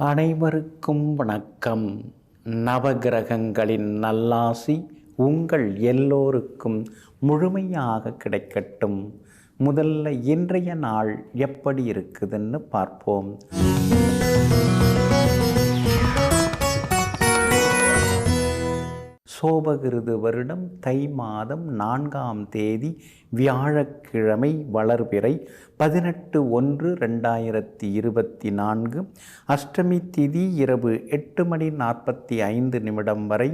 அனைவருக்கும் வணக்கம். நவகிரகங்களின் நல்லாசி உங்கள் எல்லோருக்கும் முழுமையாக கிடைக்கட்டும். முதல்ல இன்றைய நாள் எப்படி இருக்குதுன்னு பார்ப்போம். சோபகிருது வருடம் தை மாதம் 4ஆம் தேதி வியாழக்கிழமை வளர்பிறை 18/1/2024. அஷ்டமி திதி இரவு 8:45 வரை.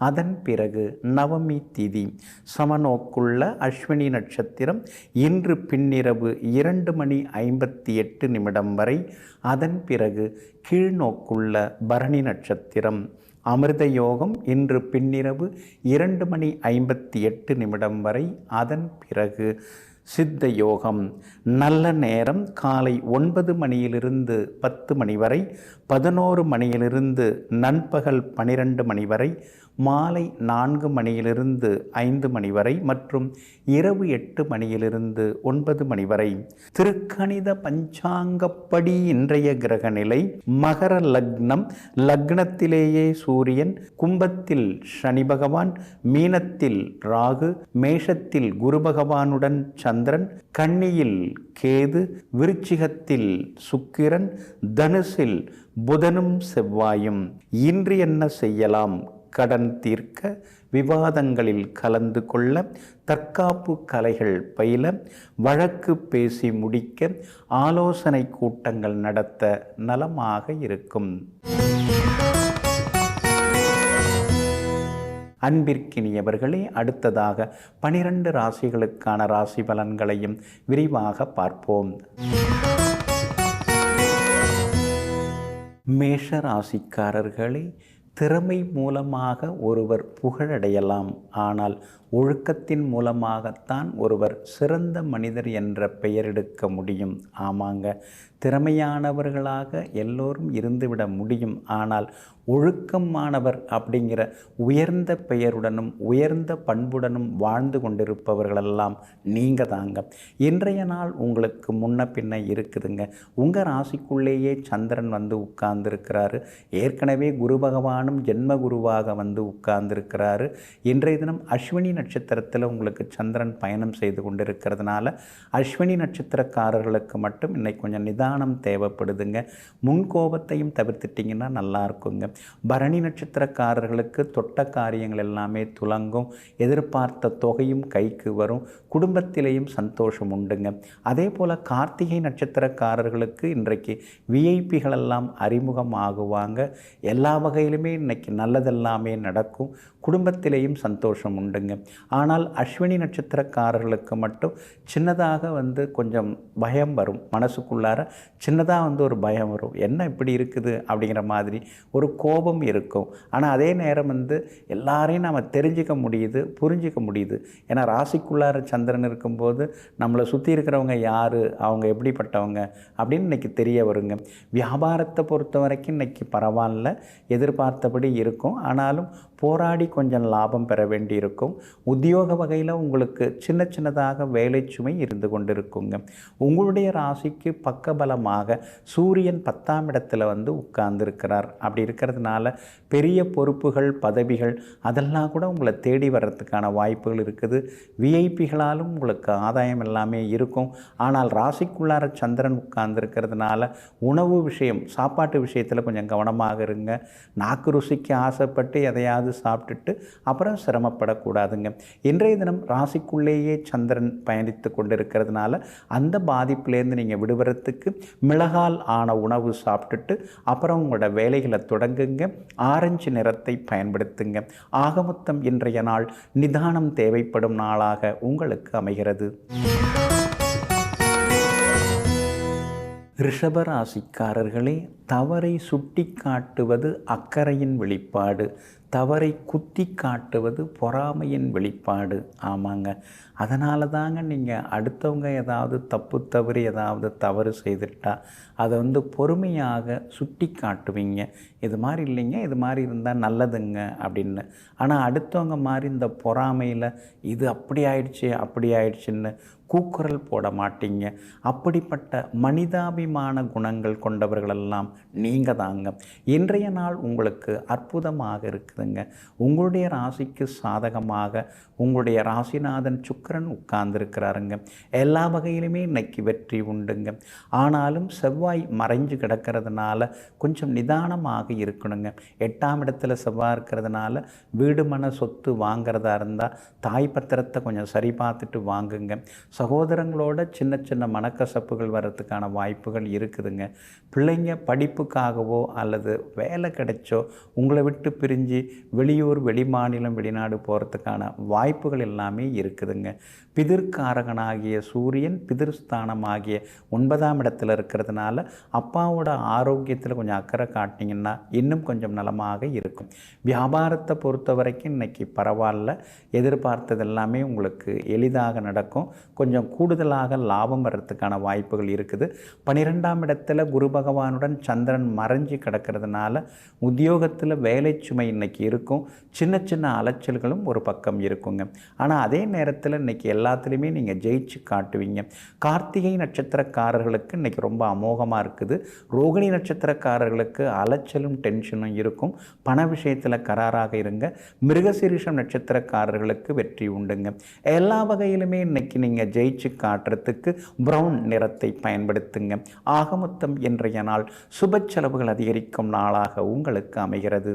அதன் பிறகு நவமி திதி. சமநோக்குள்ள அஸ்வினி நட்சத்திரம் இன்று பின்னிரவு 2:58 வரை. அதன் பிறகு கீழ்நோக்குள்ள பரணி நட்சத்திரம். அமிர்த யோகம் இன்று பின்னிரவு 2:58 வரை. அதன் பிறகு சித்த யோகம். நல்ல நேரம் காலை 9 மணியிலிருந்து 10 மணி வரை, 11 மணியிலிருந்து நண்பகல் 12 மணி வரை, மாலை 4 மணியிலிருந்து 5 மணி வரை மற்றும் இரவு 8 மணியிலிருந்து 9 மணி வரை. திருக்கணித பஞ்சாங்கப்படி இன்றைய கிரக நிலை: மகர லக்னம், லக்னத்திலேயே சூரியன், கும்பத்தில் சனி பகவான், மீனத்தில் ராகு, மேஷத்தில் குரு பகவானுடன் சந்திரன், கன்னியில் கேது, விருச்சிகத்தில் சுக்கிரன், தனுசில் புதனும் செவ்வாயும். இன்று என்ன செய்யலாம்? கடன் தீர்க்க, விவாதங்களில் கலந்து கொள்ள, தற்காப்பு கலைகள் பயில, வழக்கு பேசி முடிக்க, ஆலோசனை கூட்டங்கள் நடத்த நலமாக இருக்கும். அன்பிற்கினியவர்களே, அடுத்ததாக 12 ராசிகளுக்கான ராசி பலன்களையும் விரிவாக பார்ப்போம். மேஷ ராசிக்காரர்களே, திறமை மூலமாக ஒருவர் புகழடையலாம். ஆனால் ஒழுக்கத்தின் மூலமாகத்தான் ஒருவர் சிறந்த மனிதர் என்ற பெயர் எடுக்க முடியும். ஆமாங்க, திறமையானவர்களாக எல்லோரும் இருந்துவிட முடியும். ஆனால் ஒழுக்கமானவர் அப்படிங்கிற உயர்ந்த பெயருடனும் உயர்ந்த பண்புடனும் வாழ்ந்து கொண்டிருப்பவர்களெல்லாம் நீங்கள் தாங்க. இன்றைய நாள் உங்களுக்கு முன்ன பின்ன இருக்குதுங்க. உங்கள் ராசிக்குள்ளேயே சந்திரன் வந்து உட்கார்ந்துருக்கிறாரு. ஏற்கனவே குரு பகவானும் ஜென்ம குருவாக வந்து உட்கார்ந்துருக்கிறாரு. இன்றைய தினம் அஸ்வினி நட்சத்திரத்தில் உங்களுக்கு சந்திரன் பயணம் செய்து கொண்டிருக்கிறதுனால அஸ்வினி நட்சத்திரக்காரர்களுக்கு மட்டும் இன்னைக்கு கொஞ்சம் நிதானம் தேவைப்படுதுங்க. முன்கோபத்தையும் தவிர்த்துட்டிங்கன்னா நல்லா இருக்குங்க. பரணி நட்சத்திரக்காரர்களுக்கு தொட்ட காரியங்கள் எல்லாமே துலங்கும். எதிர்பார்த்த தொகையும் கைக்கு வரும். குடும்பத்திலேயும் சந்தோஷம் உண்டுங்க. அதே போல் கார்த்திகை நட்சத்திரக்காரர்களுக்கு இன்றைக்கு விஐபிகளெல்லாம் அறிமுகம் ஆகுவாங்க. எல்லா வகையிலுமே இன்னைக்கு நல்லதெல்லாமே நடக்கும். குடும்பத்திலேயும் சந்தோஷம் உண்டுங்க. ஆனால் அஸ்வினி நட்சத்திரக்காரர்களுக்கு மட்டும் சின்னதாக கொஞ்சம் பயம் வரும். மனசுக்குள்ளார சின்னதாக ஒரு பயம் வரும். என்ன இப்படி இருக்குது அப்படிங்கிற மாதிரி ஒரு கோபம் இருக்கும். ஆனால் அதே நேரம் எல்லாரையும் நாம் தெரிஞ்சிக்க முடியுது, புரிஞ்சிக்க முடியுது. ஏன்னா ராசிக்குள்ளார சந்திரன் இருக்கும்போது நம்மளை சுற்றி இருக்கிறவங்க யார், அவங்க எப்படிப்பட்டவங்க அப்படின்னு இன்றைக்கி தெரிய வருங்க. வியாபாரத்தை பொறுத்த வரைக்கும் இன்றைக்கி பரவாயில்ல, எதிர்பார்த்தபடி இருக்கும். ஆனாலும் போராடி கொஞ்சம் லாபம் பெற வேண்டி இருக்கும். உத்தியோக வகையில் உங்களுக்கு சின்ன சின்னதாக வேலை சுமை இருந்து கொண்டிருக்குங்க. உங்களுடைய ராசிக்கு பக்கபலமாக சூரியன் 10ஆம் இடத்துல உட்கார்ந்துருக்கிறார். அப்படி இருக்கிறதுனால பெரிய பொறுப்புகள், பதவிகள் அதெல்லாம் கூட உங்களை தேடி வர்றதுக்கான வாய்ப்புகள் இருக்குது. விஐபிகளாலும் உங்களுக்கு ஆதாயம் எல்லாமே இருக்கும். ஆனால் ராசிக்குள்ளார சந்திரன் உட்கார்ந்துருக்கிறதுனால உணவு விஷயம், சாப்பாட்டு விஷயத்தில் கொஞ்சம் கவனமாக இருங்க. நாக்கு ருசிக்கு ஆசைப்பட்டு எதையாவது சாப்பிட்டுட்டு அப்புறம் சிரமப்படக்கூடாதுங்க. இன்றைய தினம் ராசிக்குள்ளேயே சந்திரன் பயணித்து கொண்டிருக்கிறதுனால அந்த பாதிப்புலேருந்து நீங்கள் விடுபடுறதுக்கு மிளகால் ஆன உணவு சாப்பிட்டுட்டு அப்புறம் உங்களோட வேலைகளை தொடங்குங்க. ஆரஞ்சு நிறத்தை பயன்படுத்துங்க. ஆகமொத்தம் இன்றைய நாள் நிதானம் தேவைப்படும் நாளாக உங்களுக்கு அமைகிறது. ரிஷபராசிக்காரர்களே, தவறை சுட்டி காட்டுவது அக்கறையின் வெளிப்பாடு, தவறை குத்தி காட்டுவது பொறாமையின் வெளிப்பாடு. ஆமாங்க, அதனால தாங்க நீங்கள் அடுத்தவங்க ஏதாவது தவறு ஏதாவது தவறு செய்துட்டா அதை பொறுமையாக சுட்டி காட்டுவீங்க. இது மாதிரி இல்லைங்க, இது மாதிரி இருந்தால் நல்லதுங்க அப்படின்னு. ஆனால் அடுத்தவங்க மாதிரி இந்த பொறாமையில் இது அப்படி ஆயிடுச்சு அப்படி ஆயிடுச்சுன்னு கூக்குரல் போட மாட்டீங்க. அப்படிப்பட்ட மனிதாபிமான குணங்கள் கொண்டவர்களெல்லாம் நீங்கள் தாங்க. இன்றைய நாள் உங்களுக்கு அற்புதமாக இருக்குதுங்க. உங்களுடைய ராசிக்கு சாதகமாக உங்களுடைய ராசிநாதன் சுக்கிரன் உட்கார்ந்துருக்கிறாருங்க. எல்லா வகையிலுமே இன்னைக்கு வெற்றி உண்டுங்க. ஆனாலும் செவ்வாய் மறைஞ்சு கிடக்கிறதுனால கொஞ்சம் நிதானமாக இருக்கணுங்க. 8ஆம் இடத்துல செவ்வாய் இருக்கிறதுனால வீடு மன சொத்து வாங்கிறதா இருந்தால் தாய் பத்திரத்தை கொஞ்சம் சரி பார்த்துட்டு வாங்குங்க. சகோதரங்களோட சின்ன சின்ன மனக்கசப்புகள் வர்றதுக்கான வாய்ப்புகள் இருக்குதுங்க. பிள்ளைங்க படிப்புக்காகவோ அல்லது வேலை கிடைச்சோ உங்களை விட்டு பிரிஞ்சு வெளியூர் வெளிமாநிலம் வெளிநாடு போகிறதுக்கான வாய்ப்புகள் எல்லாமே இருக்குதுங்க. பிதிர்காரகனாகிய சூரியன் பிதிர்ஸ்தானமாகிய 9ஆம் இடத்துல இருக்கிறதுனால அப்பாவோட ஆரோக்கியத்தில் கொஞ்சம் அக்கறை காட்டினீங்கன்னா இன்னும் கொஞ்சம் நலமாக இருக்கும். வியாபாரத்தை பொறுத்த வரைக்கும் இன்றைக்கி பரவாயில்ல. எதிர்பார்த்தது எல்லாமே உங்களுக்கு எளிதாக நடக்கும். கொஞ்சம் கூடுதலாக லாபம் வர்றதுக்கான வாய்ப்புகள் இருக்குது. 12ஆம் இடத்துல குரு பகவானுடன் சந்திரன் மறைஞ்சு கிடக்கிறதுனால உத்தியோகத்தில் வேலை சுமை இன்றைக்கி இருக்கும். சின்ன சின்ன அலைச்சல்களும் ஒரு பக்கம் இருக்குங்க. ஆனால் அதே நேரத்தில் இன்றைக்கி எல்லாத்துலேயுமே நீங்கள் ஜெயிச்சு காட்டுவீங்க. கார்த்திகை நட்சத்திரக்காரர்களுக்கு இன்றைக்கி ரொம்ப அமோகமாக இருக்குது. ரோகிணி நட்சத்திரக்காரர்களுக்கு அலைச்சலும் டென்ஷனும் இருக்கும். பண விஷயத்தில் கராராக இருங்க. மிருகசீரிஷம் நட்சத்திரக்காரர்களுக்கு வெற்றி உண்டுங்க. எல்லா வகையிலுமே இன்றைக்கி நீங்கள் ஜெயிச்சு காட்டுறதுக்கு ப்ரௌன் நிறத்தை பயன்படுத்துங்க. ஆகமொத்தம் இன்றைய நாள் சுப செலவுகள் அதிகரிக்கும் நாளாக உங்களுக்கு அமைகிறது.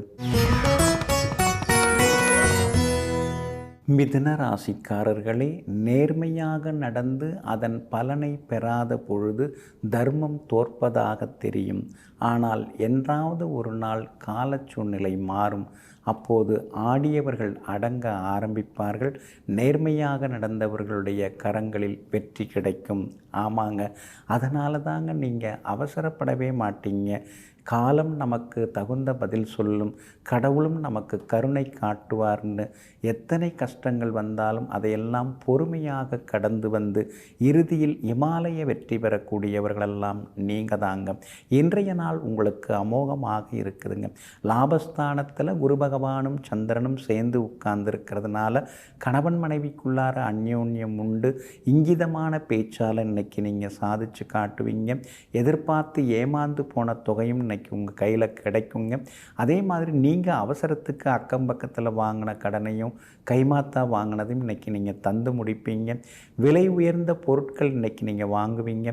மிதுன ராசிக்காரர்களே, நேர்மையாக நடந்து அதன் பலனை பெறாத பொழுது தர்மம் தோற்பதாக தெரியும். ஆனால் என்றாவது ஒரு நாள் கால சூழ்நிலை மாறும். அப்போது ஆடியவர்கள் அடங்க ஆரம்பிப்பார்கள். நேர்மையாக நடந்தவர்களுடைய கரங்களில் வெற்றி கிடைக்கும். ஆமாங்க, அதனால தாங்க நீங்கள் அவசரப்படவே மாட்டீங்க. காலம் நமக்கு தகுந்த பதில் சொல்லும், கடவுளும் நமக்கு கருணை காட்டுவார்னு எத்தனை கஷ்டங்கள் வந்தாலும் அதையெல்லாம் பொறுமையாக கடந்து வந்து இறுதியில் இமாலய வெற்றி பெறக்கூடியவர்களெல்லாம் நீங்கள் தாங்க. இன்றைய நாள் உங்களுக்கு அமோகமாக இருக்குதுங்க. லாபஸ்தானத்தில் குரு பகவானும் சந்திரனும் சேர்ந்து உட்கார்ந்துருக்கிறதுனால கணவன் மனைவிக்குள்ளார அந்யோன்யம் உண்டு. இங்கிதமான பேச்சால் இன்னைக்கு நீங்கள் சாதிச்சு காட்டுவீங்க. எதிர்பார்த்து ஏமாந்து போன தொகையும் இன்னைக்கு உங்கள் கையில் கிடைக்குங்க. அதே மாதிரி நீங்கள் அவசரத்துக்கு அக்கம் பக்கத்தில் வாங்கின கடனையும் கைமாத்தா வாங்கினதையும் இன்றைக்கி நீங்கள் தந்து முடிப்பீங்க. விலை உயர்ந்த பொருட்கள் இன்றைக்கி நீங்கள் வாங்குவீங்க.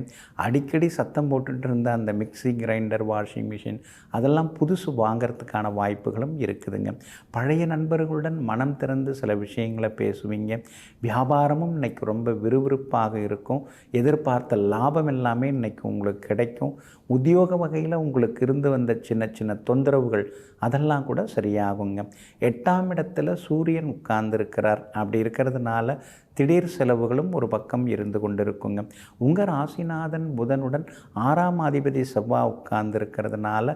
அடிக்கடி சத்தம் போட்டுட்டு இருந்த அந்த மிக்சி, கிரைண்டர், வாஷிங் மிஷின் அதெல்லாம் புதுசு வாங்கிறதுக்கான வாய்ப்புகளும் இருக்குதுங்க. பழைய நண்பர்களுடன் மனம் திறந்து சில விஷயங்களை பேசுவீங்க. வியாபாரமும் இன்றைக்கி ரொம்ப விறுவிறுப்பாக இருக்கும். எதிர்பார்த்த லாபம் எல்லாமே இன்றைக்கி உங்களுக்கு கிடைக்கும். உத்தியோக வகையில் உங்களுக்கு இருந்து வந்த சின்ன சின்ன தொந்தரவுகள் அதெல்லாம் கூட சரியாகுங்க. 8ஆம் இடத்துல சூரியன் உட்கார்ந்துருக்கிறார். அப்படி இருக்கிறதுனால திடீர் செலவுகளும் ஒரு பக்கம் இருந்து கொண்டிருக்குங்க. உங்கள் ராசிநாதன் புதனுடன் 6ஆம் அதிபதி செவ்வாய் உட்கார்ந்துருக்கிறதுனால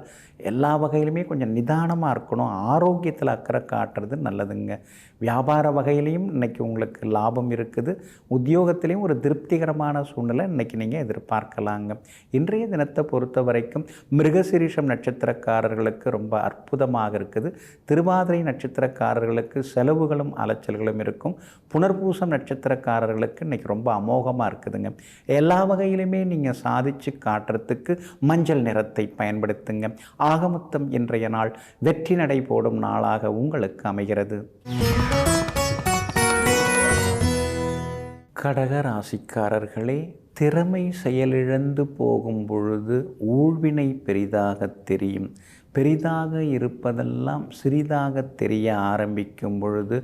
எல்லா வகையிலுமே கொஞ்சம் நிதானமாக இருக்கணும். ஆரோக்கியத்தில் அக்கறை காட்டுறது நல்லதுங்க. வியாபார வகையிலையும் இன்றைக்கி உங்களுக்கு லாபம் இருக்குது. உத்தியோகத்திலையும் ஒரு திருப்திகரமான சூழ்நிலை இன்றைக்கி நீங்கள் எதிர்பார்க்கலாங்க. இன்றைய தினத்தை பொறுத்த வரைக்கும் மிருகசீரிஷம் நட்சத்திரக்காரர்களுக்கு ரொம்ப அற்புதமாக இருக்குது. திருவாதிரை நட்சத்திரக்காரர்களுக்கு செலவுகளும் அலைச்சல்களும் இருக்கும். புனர்பூசம் நட்சத்திரக்காரர்களுக்கு இன்றைக்கி ரொம்ப அமோகமாக இருக்குதுங்க. எல்லா வகையிலுமே நீங்கள் சாதிச்சு காட்டுறதுக்கு மஞ்சள் நிறத்தை பயன்படுத்துங்க. ஆகமொத்தம் இன்றைய நாள் வெற்றி நடை போடும் நாளாக உங்களுக்கு அமைகிறது. கடக ராசிக்காரர்களே, திறமை செயலிழந்து போகும் பொழுது ஊழ்வினை பெரிதாக தெரியும். பெரிதாக இருப்பதெல்லாம் சிறிதாக தெரிய ஆரம்பிக்கும் பொழுது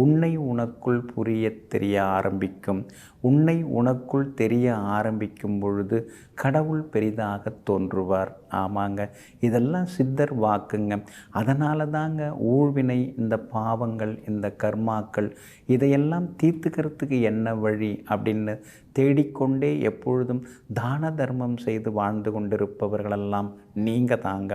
உன்னை உனக்குள் புரிய தெரிய ஆரம்பிக்கும். உன்னை உனக்குள் தெரிய ஆரம்பிக்கும் பொழுது கடவுள் பெரிதாக தோன்றுவார். ஆமாங்க, இதெல்லாம் சித்தர் வாக்குங்க. அதனால தாங்க ஊழ்வினை, இந்த பாவங்கள், இந்த கர்மாக்கள் இதையெல்லாம் தீர்த்துக்கிறதுக்கு என்ன வழி அப்படின்னு தேடிக்கொண்டே எப்பொழுதும் தான தர்மம் செய்து வாழ்ந்து கொண்டிருப்பவர்களெல்லாம் நீங்கள் தாங்க.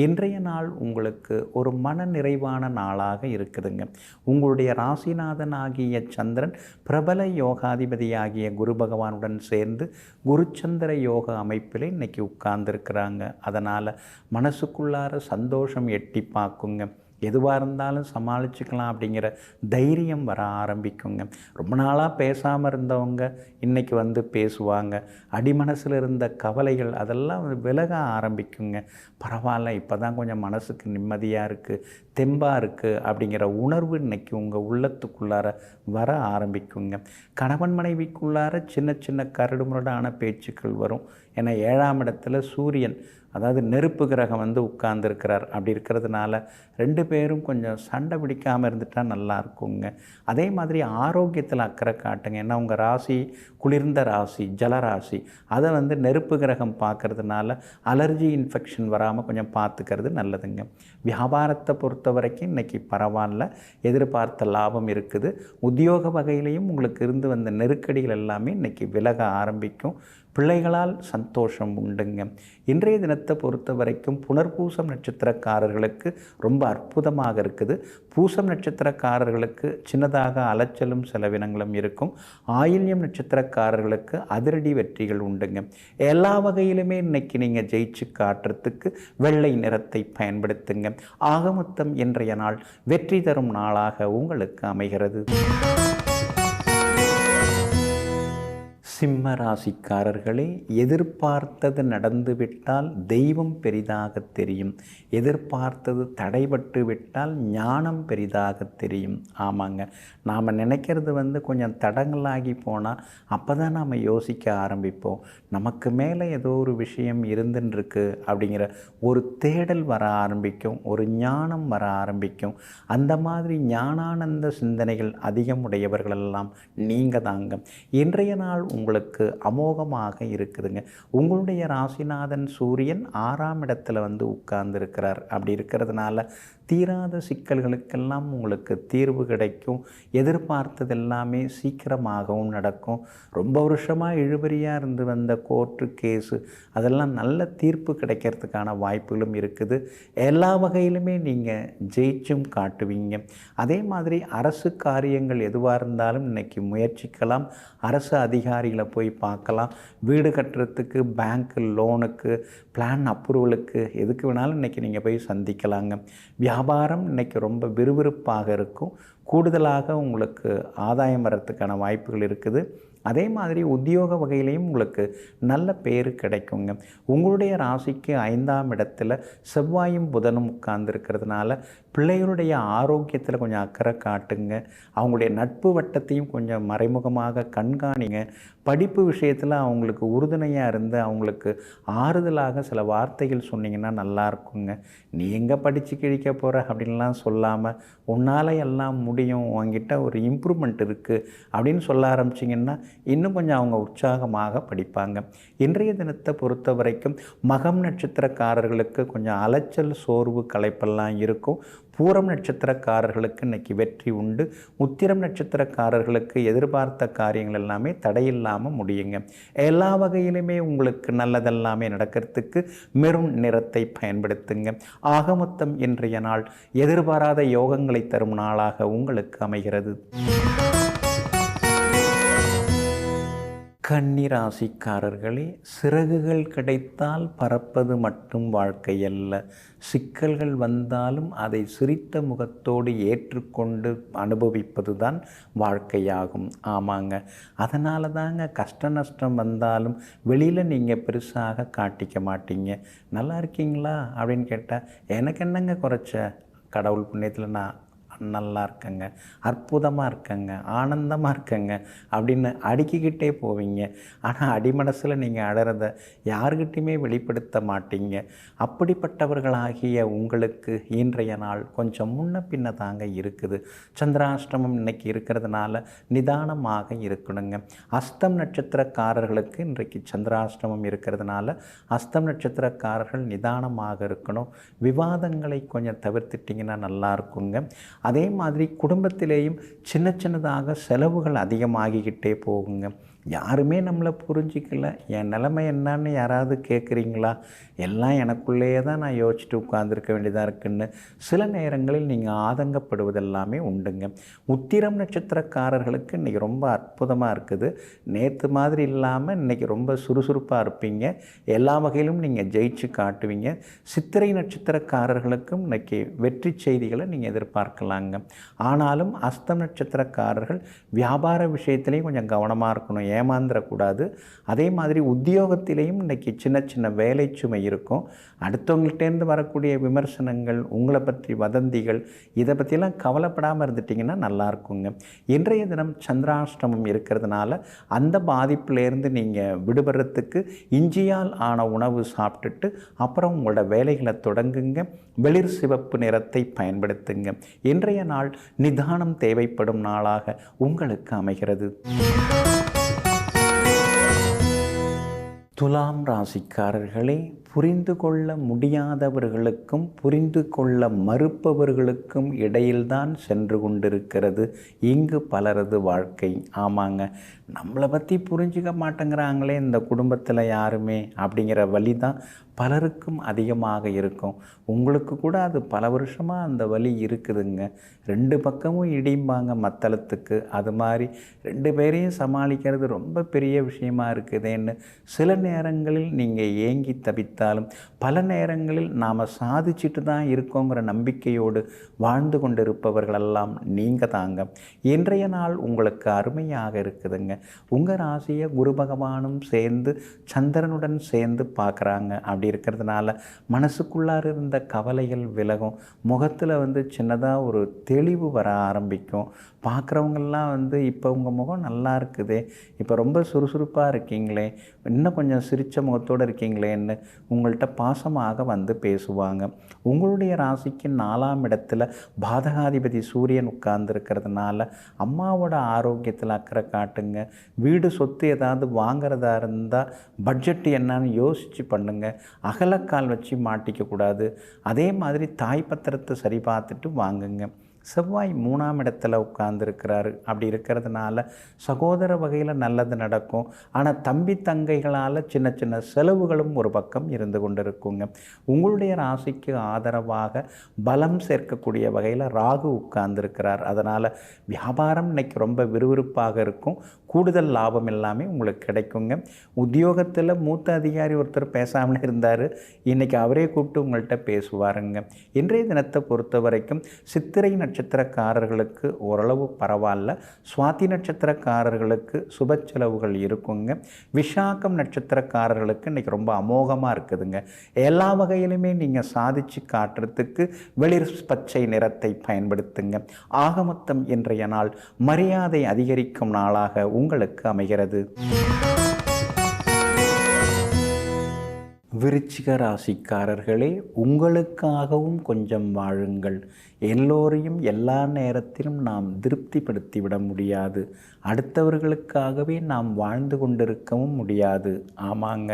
இன்றைய நாள் உங்களுக்கு ஒரு மன நிறைவான நாளாக இருக்குதுங்க. உங்களுடைய ராசிநாதன் ஆகிய சந்திரன் பிரபல யோகாதிபதியாகிய குரு பகவானுடன் சேர்ந்து குருச்சந்திர யோக அமைப்பில் இன்றைக்கி உட்கார்ந்துருக்கிறாங்க. அதனால் மனசுக்குள்ளார சந்தோஷம் எட்டி பார்க்குங்க. எதுவாக இருந்தாலும் சமாளிச்சுக்கலாம் அப்படிங்கிற தைரியம் வர ஆரம்பிக்குங்க. ரொம்ப நாளாக பேசாமல் இருந்தவங்க இன்றைக்கி வந்து பேசுவாங்க. அடிமனசில் இருந்த கவலைகள் அதெல்லாம் விலக ஆரம்பிக்குங்க. பரவாயில்ல, இப்போ தான் கொஞ்சம் மனசுக்கு நிம்மதியாக இருக்குது, தெம்பாக இருக்குது அப்படிங்கிற உணர்வு இன்றைக்கி உங்கள் உள்ளத்துக்குள்ளார வர ஆரம்பிக்குங்க. கணவன் மனைவிக்குள்ளார சின்ன சின்ன கரடுமுரடான பேச்சுக்கள் வரும். ஏன்னா 7ஆம் இடத்துல சூரியன், அதாவது நெருப்பு கிரகம் வந்து உட்கார்ந்துருக்கிறார். அப்படி இருக்கிறதுனால 2 பேரும் கொஞ்சம் சண்டை பிடிக்காமல் இருந்துட்டால் நல்லா இருக்குங்க. அதே மாதிரி ஆரோக்கியத்தில் அக்கறை காட்டுங்க. ஏன்னா உங்கள் ராசி குளிர்ந்த ராசி, ஜலராசி, அதை வந்து நெருப்பு கிரகம் பார்க்கறதுனால அலர்ஜி இன்ஃபெக்ஷன் வராமல் கொஞ்சம் பார்த்துக்கிறது நல்லதுங்க. வியாபாரத்தை பொறுத்த வரைக்கும் இன்றைக்கி பரவாயில்ல, எதிர்பார்த்த லாபம் இருக்குது. உத்தியோக வகையிலையும் உங்களுக்கு இருந்து வந்த நெருக்கடிகள் எல்லாமே இன்றைக்கி விலக ஆரம்பிக்கும். பிள்ளைகளால் சந்தோஷம் உண்டுங்க. இன்றைய தினத்தை பொறுத்த வரைக்கும் புனர்பூசம் நட்சத்திரக்காரர்களுக்கு ரொம்ப அற்புதமாக இருக்குது. பூசம் நட்சத்திரக்காரர்களுக்கு சின்னதாக அலைச்சலும் செலவினங்களும் இருக்கும். ஆயில்யம் நட்சத்திரக்காரர்களுக்கு அதிரடி வெற்றிகள் உண்டுங்க. எல்லா வகையிலுமே இன்னைக்கு நீங்கள் ஜெயிச்சு காட்டுறதுக்கு வெள்ளை நிறத்தை பயன்படுத்துங்க. ஆகமொத்தம் இன்றைய நாள் வெற்றி தரும் நாளாக உங்களுக்கு அமைகிறது. சிம்ம ராசிக்காரர்களே, எதிர்பார்த்தது நடந்துவிட்டால் தெய்வம் பெரிதாக தெரியும். எதிர்பார்த்தது தடைபட்டு விட்டால் ஞானம் பெரிதாக தெரியும். ஆமாங்க, நாம் நினைக்கிறது வந்து கொஞ்சம் தடங்களாகி போனால் அப்போ தான் நாம் யோசிக்க ஆரம்பிப்போம். நமக்கு மேலே ஏதோ ஒரு விஷயம் இருந்துருக்கு அப்படிங்கிற ஒரு தேடல் வர ஆரம்பிக்கும், ஒரு ஞானம் வர ஆரம்பிக்கும். அந்த மாதிரி ஞானானந்த சிந்தனைகள் அதிகம் உடையவர்களெல்லாம் நீங்கள் தாங்க. இன்றைய நாள் உங்களுக்கு அமோகமாக இருக்குதுங்க. உங்களுடைய ராசிநாதன் சூரியன் 6ஆம் இடத்துல வந்து உட்கார்ந்துருக்கிறார். அப்படி இருக்கிறதுனால தீராத சிக்கல்களுக்கெல்லாம் உங்களுக்கு தீர்வு கிடைக்கும். எதிர்பார்த்தது எல்லாமே சீக்கிரமாகவும் நடக்கும். ரொம்ப வருஷமாக இழுபறியாக இருந்து வந்த கோர்ட்டு கேஸு அதெல்லாம் நல்ல தீர்ப்பு கிடைக்கிறதுக்கான வாய்ப்புகளும் இருக்குது. எல்லா வகையிலுமே நீங்கள் ஜெயிச்சும் காட்டுவீங்க. அதே மாதிரி அரசு காரியங்கள் எதுவாக இருந்தாலும் இன்றைக்கி முயற்சிக்கலாம். அரசு அதிகாரிகளை போய் பார்க்கலாம். வீடு கட்டுறதுக்கு, பேங்க்கு லோனுக்கு, பிளான் அப்ரூவலுக்கு, எதுக்கு வேணாலும் இன்றைக்கி நீங்கள் போய் சந்திக்கலாங்க. வியாபாரம் இன்றைக்கி ரொம்ப விறுவிறுப்பாக இருக்கும். கூடுதலாக உங்களுக்கு ஆதாயம் வர்றதுக்கான வாய்ப்புகள் இருக்குது. அதே மாதிரி உத்தியோக வகையிலையும் உங்களுக்கு நல்ல பேர் கிடைக்குங்க. உங்களுடைய ராசிக்கு 5ஆம் இடத்துல செவ்வாயும் புதனும் உட்கார்ந்துருக்கிறதுனால பிள்ளைகளுடைய ஆரோக்கியத்தில் கொஞ்சம் அக்கறை காட்டுங்க. அவங்களுடைய நட்பு வட்டத்தையும் கொஞ்சம் மறைமுகமாக கண்காணிங்க. படிப்பு விஷயத்தில் அவங்களுக்கு உறுதுணையாக இருந்து அவங்களுக்கு ஆறுதலாக சில வார்த்தைகள் சொன்னீங்கன்னா நல்லா இருக்குங்க. நீ எங்கே படித்து கிழிக்க போகிற அப்படின்லாம் சொல்லாமல், உன்னால் எல்லாம் முடியும், உங்ககிட்ட ஒரு இம்ப்ரூவ்மெண்ட் இருக்குது அப்படின்னு சொல்ல ஆரம்பிச்சிங்கன்னா இன்னும் கொஞ்சம் அவங்க உற்சாகமாக படிப்பாங்க. இன்றைய தினத்தை பொறுத்த வரைக்கும் மகம் நட்சத்திரக்காரர்களுக்கு கொஞ்சம் அலைச்சல், சோர்வு, களைப்பெல்லாம் இருக்கும். பூரம் நட்சத்திரக்காரர்களுக்கு இன்றைக்கி வெற்றி உண்டு. உத்திரம் நட்சத்திரக்காரர்களுக்கு எதிர்பார்த்த காரியங்கள் எல்லாமே தடையில்லாமல் முடியுங்க. எல்லா வகையிலுமே உங்களுக்கு நல்லதெல்லாமே நடக்கிறதுக்கு மெரூன் நிறத்தை பயன்படுத்துங்க. ஆகமொத்தம் இன்றைய நாள் எதிர்பாராத யோகங்களை தரும் நாளாக உங்களுக்கு அமைகிறது. கன்னிராசிக்காரர்களே, சிறகுகள் கிடைத்தால் பறப்பது மட்டும் வாழ்க்கை அல்ல. சிக்கல்கள் வந்தாலும் அதை சிரித்த முகத்தோடு ஏற்றுக்கொண்டு அனுபவிப்பது தான் வாழ்க்கையாகும். ஆமாங்க, அதனால தாங்க கஷ்ட நஷ்டம் வந்தாலும் வெளியில் நீங்கள் பெருசாக காட்டிக்க மாட்டீங்க. நல்லா இருக்கீங்களா அப்படின்னு கேட்டால் எனக்கு என்னங்க குறைச்ச, கடவுள் புண்ணியத்தில் நான் நல்லா இருக்கங்க, அற்புதமாக இருக்கங்க, ஆனந்தமாக இருக்கங்க அப்படின்னு அடுக்கிக்கிட்டே போவீங்க. ஆனால் அடிமனசில் நீங்கள் அடறதை யாருக்கிட்டையுமே வெளிப்படுத்த மாட்டீங்க. அப்படிப்பட்டவர்களாகிய உங்களுக்கு இன்றைய நாள் கொஞ்சம் முன்ன பின்ன தாங்க இருக்குது. சந்திராஷ்டமம் இன்னைக்கு இருக்கிறதுனால நிதானமாக இருக்கணுங்க. அஸ்தம் நட்சத்திரக்காரர்களுக்கு இன்றைக்கு சந்திராஷ்டமம் இருக்கிறதுனால அஸ்தம் நட்சத்திரக்காரர்கள் நிதானமாக இருக்கணும். விவாதங்களை கொஞ்சம் தவிர்த்துட்டிங்கன்னா நல்லா இருக்குங்க. அதே மாதிரி குடும்பத்திலேயும் சின்ன சின்னதாக செலவுகள் அதிகமாகிக்கிட்டே போகுங்க. யாருமே நம்மளை புரிஞ்சிக்கல, என் நிலைமை என்னான்னு யாராவது கேட்குறீங்களா, எல்லாம் எனக்குள்ளேயே தான் நான் யோசிச்சுட்டு உட்காந்துருக்க வேண்டியதாக இருக்குன்னு சில நேரங்களில் நீங்கள் ஆதங்கப்படுவதெல்லாமே உண்டுங்க. உத்திரம் நட்சத்திரக்காரர்களுக்கு இன்றைக்கி ரொம்ப அற்புதமாக இருக்குது. நேற்று மாதிரி இல்லாமல் இன்றைக்கி ரொம்ப சுறுசுறுப்பாக இருப்பீங்க. எல்லா வகையிலும் நீங்கள் ஜெயிச்சு காட்டுவீங்க. சித்திரை நட்சத்திரக்காரர்களுக்கும் இன்றைக்கி வெற்றி செய்திகளை நீங்கள் எதிர்பார்க்கலாங்க. ஆனாலும் அஸ்தம் நட்சத்திரக்காரர்கள் வியாபார விஷயத்துலேயும் கொஞ்சம் கவனமாக இருக்கணும், ஏமாந்துடக்கூடாது. அதே மாதிரி உத்தியோகத்திலையும் இன்றைக்கி சின்ன சின்ன வேலை சுமை இருக்கும். அடுத்தவங்கள்டேருந்து வரக்கூடிய விமர்சனங்கள், உங்களை பற்றி வதந்திகள், இதை பற்றியெல்லாம் கவலைப்படாமல் இருந்துட்டிங்கன்னா நல்லா இருக்குங்க. இன்றைய தினம் சந்திராஷ்டமம் இருக்கிறதுனால அந்த பாதிப்பிலேருந்து நீங்கள் விடுபடுறதுக்கு இஞ்சியால் ஆன உணவு சாப்பிட்டுட்டு அப்புறம் உங்களோட வேலைகளை தொடங்குங்க. வெளிர் சிவப்பு நிறத்தை பயன்படுத்துங்க. இன்றைய நாள் நிதானம் தேவைப்படும் நாளாக உங்களுக்கு அமைகிறது. துலாம் ராசிக்காரர்களே, புரிந்து கொள்ள முடியாதவர்களுக்கும் புரிந்து கொள்ள மறுப்பவர்களுக்கும் இடையில்தான் சென்று கொண்டிருக்கிறது இங்கு பலரது வாழ்க்கை. ஆமாங்க, நம்மளை பற்றி புரிஞ்சிக்க மாட்டேங்கிறாங்களே இந்த குடும்பத்தில் யாருமே அப்படிங்கிற வலி தான் பலருக்கும் அதிகமாக இருக்கும். உங்களுக்கு கூட அது பல வருஷமாக அந்த வலி இருக்குதுங்க. ரெண்டு பக்கமும் இடிம்பாங்க மத்தளத்துக்கு. அது மாதிரி ரெண்டு பேரையும் சமாளிக்கிறது ரொம்ப பெரிய விஷயமா இருக்குதுன்னு சில நேரங்களில் நீங்கள் ஏங்கி தவித்தாலும் பல நேரங்களில் நாம் சாதிச்சுட்டு தான் இருக்கோங்கிற நம்பிக்கையோடு வாழ்ந்து கொண்டிருப்பவர்களெல்லாம் நீங்கள் தாங்க. இன்றைய நாள் உங்களுக்கு அருமையாக இருக்குதுங்க. உங்கள் ராசியை குரு பகவானும் சேர்ந்து சந்திரனுடன் சேர்ந்து பார்க்குறாங்க. அப்படி இருக்கிறதுனால மனசுக்குள்ளார இருந்த கவலைகள் விலகும். முகத்தில் சின்னதாக ஒரு தெளிவு வர ஆரம்பிக்கும். பார்க்குறவங்கெல்லாம் இப்போ உங்கள் முகம் நல்லா இருக்குதே, இப்போ ரொம்ப சுறுசுறுப்பாக இருக்கீங்களே, இன்னும் கொஞ்சம் சிரித்த முகத்தோடு இருக்கீங்களேன்னு உங்கள்கிட்ட பாசமாக பேசுவாங்க. உங்களுடைய ராசிக்கு 4ஆம் இடத்துல பாதகாதிபதி சூரியன் உட்கார்ந்துருக்கிறதுனால அம்மாவோட ஆரோக்கியத்தில் அக்கறை காட்டுங்க. வீடு சொத்து ஏதாவது வாங்கிறதா இருந்தால் பட்ஜெட் என்னன்னு யோசித்து பண்ணுங்கள். அகலக்கால் வச்சு மாட்டிக்கக்கூடாது. அதே மாதிரி தாய் பத்திரத்தை சரி பார்த்துட்டு வாங்குங்க. செவ்வாய் 3ஆம் இடத்துல உட்கார்ந்துருக்கிறாரு. அப்படி இருக்கிறதுனால சகோதர வகையில் நல்லது நடக்கும். ஆனால் தம்பி தங்கைகளால் சின்ன சின்ன செலவுகளும் ஒரு பக்கம் இருந்து கொண்டு இருக்குங்க. உங்களுடைய ராசிக்கு ஆதரவாக பலம் சேர்க்கக்கூடிய வகையில் ராகு உட்கார்ந்துருக்கிறார். அதனால் வியாபாரம் இன்றைக்கி ரொம்ப விறுவிறுப்பாக இருக்கும். கூடுதல் லாபம் எல்லாமே உங்களுக்கு கிடைக்குங்க. உத்தியோகத்தில் மூத்த அதிகாரி ஒருத்தர் பேசாமல் இருந்தார், இன்றைக்கி அவரே கூப்பிட்டு உங்கள்கிட்ட பேசுவாருங்க. இன்றைய தினத்தை பொறுத்த வரைக்கும் சித்திரை நட்சத்திரக்காரர்களுக்கு ஓரளவு பரவாயில்ல. சுவாதி நட்சத்திரக்காரர்களுக்கு சுப செலவுகள் இருக்குங்க. விஷாகம் நட்சத்திரக்காரர்களுக்கு இன்றைக்கி ரொம்ப அமோகமாக இருக்குதுங்க. எல்லா வகையிலுமே நீங்கள் சாதித்து காட்டுறதுக்கு வெளிர் பச்சை நிறத்தை பயன்படுத்துங்க. ஆகமொத்தம் இன்றைய நாள் மரியாதை அதிகரிக்கும் நாளாக உங்களுக்கு அமைகிறது. விருச்சிக ராசிக்காரர்களே, உங்களுக்காகவும் கொஞ்சம் வாழுங்கள். எல்லோரையும் எல்லா நேரத்திலும் நாம் திருப்திப்படுத்தி விட முடியாது. அடுத்தவர்களுக்காகவே நாம் வாழ்ந்து கொண்டிருக்கவும் முடியாது. ஆமாங்க,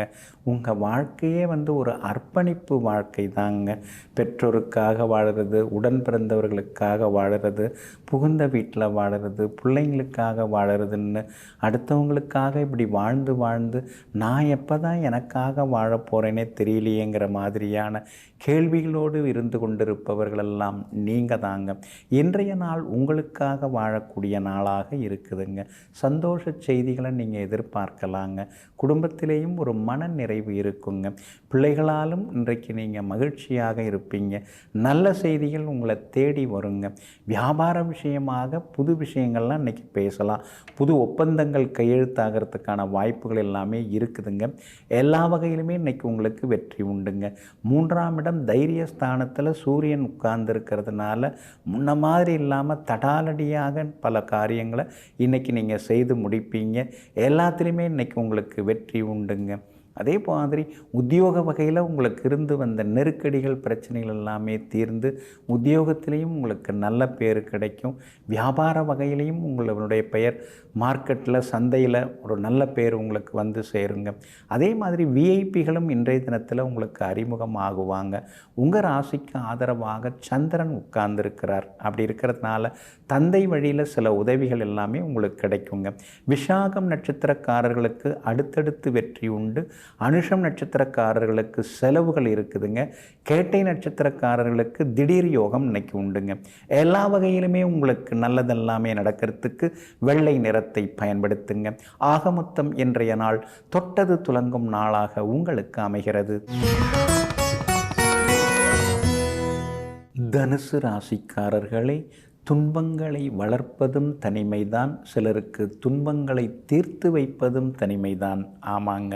உங்கள் வாழ்க்கையே ஒரு அர்ப்பணிப்பு வாழ்க்கை தாங்க. பெற்றோருக்காக வாழுறது, உடன் பிறந்தவர்களுக்காக வாழுறது, புகுந்த வீட்டில் வாழுறது, பிள்ளைங்களுக்காக வாழுறதுன்னு அடுத்தவங்களுக்காக இப்படி வாழ்ந்து வாழ்ந்து நான் எப்போ தான் எனக்காக வாழ போகிறேனே தெரியலையேங்கிற மாதிரியான கேள்விகளோடு இருந்து கொண்டிருப்பவர்களெல்லாம் நீங்கள் தாங்க. இன்றைய நாள் உங்களுக்காக வாழக்கூடிய நாளாக இருக்குதுங்க. சந்தோஷ செய்திகளை நீங்கள் எதிர்பார்க்கலாங்க. குடும்பத்திலேயும் ஒரு மன நிறைவு இருக்குங்க. பிள்ளைகளாலும் இன்றைக்கு நீங்கள் மகிழ்ச்சியாக இருப்பீங்க. நல்ல செய்திகள் உங்களை தேடி வருங்க. வியாபார விஷயமாக புது விஷயங்கள்லாம் இன்றைக்கி பேசலாம். புது ஒப்பந்தங்கள் கையெழுத்தாகிறதுக்கான வாய்ப்புகள் எல்லாமே இருக்குதுங்க. எல்லா வகையிலுமே இன்றைக்கி உங்களுக்கு வெற்றி உண்டுங்க. 3ஆம் இடம் தைரியஸ்தானத்தில் சூரியன் உட்கார்ந்துருக்கிறதுனால முன்ன மாதிரி இல்லாமல் தடாலடியாக பல காரியங்களை இன்றைக்கி நீங்கள் செய்து முடிப்பீங்க. எல்லாத்துலேயுமே இன்றைக்கி உங்களுக்கு வெற்றி உண்டுங்க. அதே மாதிரி உத்தியோக வகையில் உங்களுக்கு இருந்து வந்த நெருக்கடிகள் பிரச்சனைகள் எல்லாமே தீர்ந்து உத்தியோகத்திலையும் உங்களுக்கு நல்ல பேர் கிடைக்கும். வியாபார வகையிலையும் உங்களுடைய பெயர் மார்க்கெட்டில் சந்தையில் ஒரு நல்ல பேர் உங்களுக்கு வந்து சேருங்க. அதே மாதிரி விஐபிகளும் இன்றைய தினத்தில் உங்களுக்கு அறிமுகம் ஆகுவாங்க. உங்கள் ராசிக்கு ஆதரவாக சந்திரன் உட்கார்ந்துருக்கிறார். அப்படி இருக்கிறதுனால தந்தை வழியில் சில உதவிகள் எல்லாமே உங்களுக்கு கிடைக்குங்க. விஷாகம் நட்சத்திரக்காரர்களுக்கு அடுத்தடுத்து வெற்றி உண்டு. அனுஷம் நட்சத்திரக்காரர்களுக்கு செலவுகள் இருக்குதுங்க. கேட்டை நட்சத்திரக்காரர்களுக்கு திடீர் யோகம் இன்னைக்கு உண்டுங்க. எல்லா வகையிலுமே உங்களுக்கு நல்லதெல்லாமே நடக்கிறதுக்கு வெள்ளை நிறத்தை பயன்படுத்துங்க. ஆக மொத்தம் இன்றைய நாள் தொட்டது துலங்கும் நாளாக உங்களுக்கு அமைகிறது. தனுசு ராசிக்காரர்களை துன்பங்களை வளர்ப்பதும் தனிமைதான், சிலருக்கு துன்பங்களை தீர்த்து வைப்பதும் தனிமைதான். ஆமாங்க,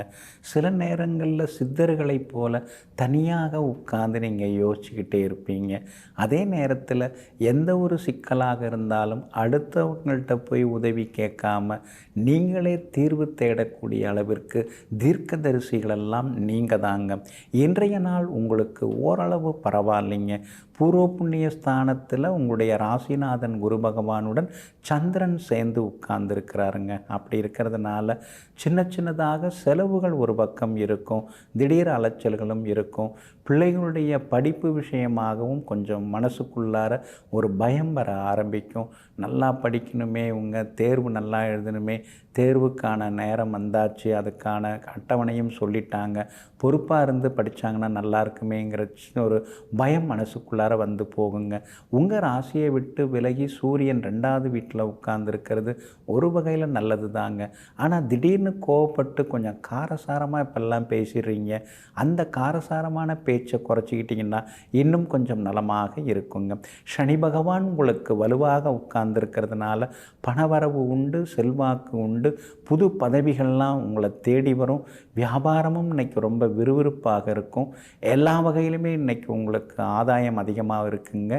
சில நேரங்களில் சித்தர்களைப் போல தனியாக உட்கார்ந்து நீங்கள் யோசிச்சுக்கிட்டே இருப்பீங்க. அதே நேரத்தில் எந்த ஒரு சிக்கலாக இருந்தாலும் அடுத்தவங்கள்ட்ட போய் உதவி கேட்காம நீங்களே தீர்வு தேடக்கூடிய அளவிற்கு தீர்க்கதரிசிகளெல்லாம் நீங்கள் தாங்க. இன்றைய நாள் உங்களுக்கு ஓரளவு பரவாயில்லைங்க. பூர்வ புண்ணிய ஸ்தானத்தில் உங்களுடைய ராசிநாதன் குரு பகவானுடன் சந்திரன் சேர்ந்து உட்கார்ந்துருக்கிறாருங்க. அப்படி இருக்கிறதுனால சின்ன சின்னதாக செலவுகள் ஒரு பக்கம் இருக்கும், திடீர் அலைச்சல்களும் இருக்கும். பிள்ளைகளுடைய படிப்பு விஷயமாகவும் கொஞ்சம் மனசுக்குள்ளார ஒரு பயம் வர ஆரம்பிக்கும். நல்லா படிக்கணுமே, உங்கள் தேர்வு நல்லா எழுதணுமே, தேர்வுக்கான நேரம் வந்தாச்சு, அதுக்கான அட்டவணையும் சொல்லிட்டாங்க, பொறுப்பாக இருந்து படித்தாங்கன்னா நல்லா இருக்குமேங்கிற ஒரு பயம் மனசுக்குள்ளார வந்து போகுங்க. உங்கள் ராசியை விட்டு விலகி சூரியன் 2வது வீட்டில் உட்கார்ந்துருக்கிறது ஒரு வகையில் நல்லது தாங்க. ஆனால் திடீர்னு கோவப்பட்டு கொஞ்சம் காரசாரமாக இப்பெல்லாம் பேசிடுறீங்க. அந்த காரசாரமான பேச்சை குறைச்சிக்கிட்டிங்கன்னா இன்னும் கொஞ்சம் நலமாக இருக்குங்க. சனி பகவான் உங்களுக்கு வலுவாக உட்கார்ந்துருக்கிறதுனால பணவரவு உண்டு, செல்வாக்கு உண்டு, புது பதவிகள்லாம் உங்களை தேடி வரும். வியாபாரமும் இன்றைக்கி ரொம்ப விறுவிறுப்பாக இருக்கும். எல்லா வகையிலுமே இன்றைக்கி உங்களுக்கு ஆதாயம் அதிகமாக இருக்குங்க.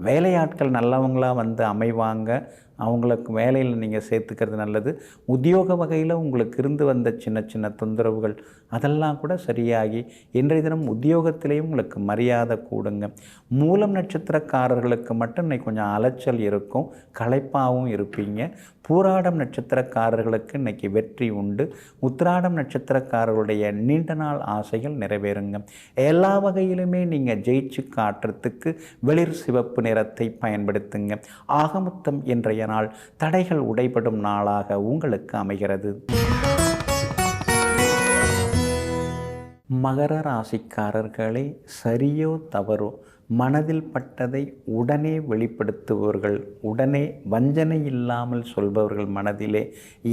வேலையாட்கள் நல்லவங்களாக வந்து அமைவாங்க. அவங்களுக்கு வேலையில் நீங்கள் சேர்த்துக்கிறது நல்லது. உத்தியோக வகையில் உங்களுக்கு இருந்து வந்த சின்ன சின்ன தொந்தரவுகள் அதெல்லாம் கூட சரியாகி இன்றைய தினம் உத்தியோகத்திலேயும் உங்களுக்கு மரியாதை கூடுங்க. மூலம் நட்சத்திரக்காரர்களுக்கு மட்டும் இன்னைக்கு கொஞ்சம் அலைச்சல் இருக்கும், களைப்பாகவும் இருப்பீங்க. பூராடம் நட்சத்திரக்காரர்களுக்கு இன்றைக்கி வெற்றி உண்டு. உத்திராடம் நட்சத்திரக்காரர்களுடைய நீண்ட நாள் ஆசைகள் நிறைவேறுங்க. எல்லா வகையிலுமே நீங்கள் ஜெயிச்சு காட்டுறதுக்கு வெளிர் சிவப்பு நிறத்தை பயன்படுத்துங்க. ஆகமொத்தம் இன்றைய நாள் தடைகள் உடைபடும் நாளாக உங்களுக்கு அமைகிறது. மகர ராசிக்காரர்களே, சரியோ தவறோ மனதில் பட்டதை உடனே வெளிப்படுத்துபவர்கள், உடனே வஞ்சனை இல்லாமல் சொல்பவர்கள் மனதிலே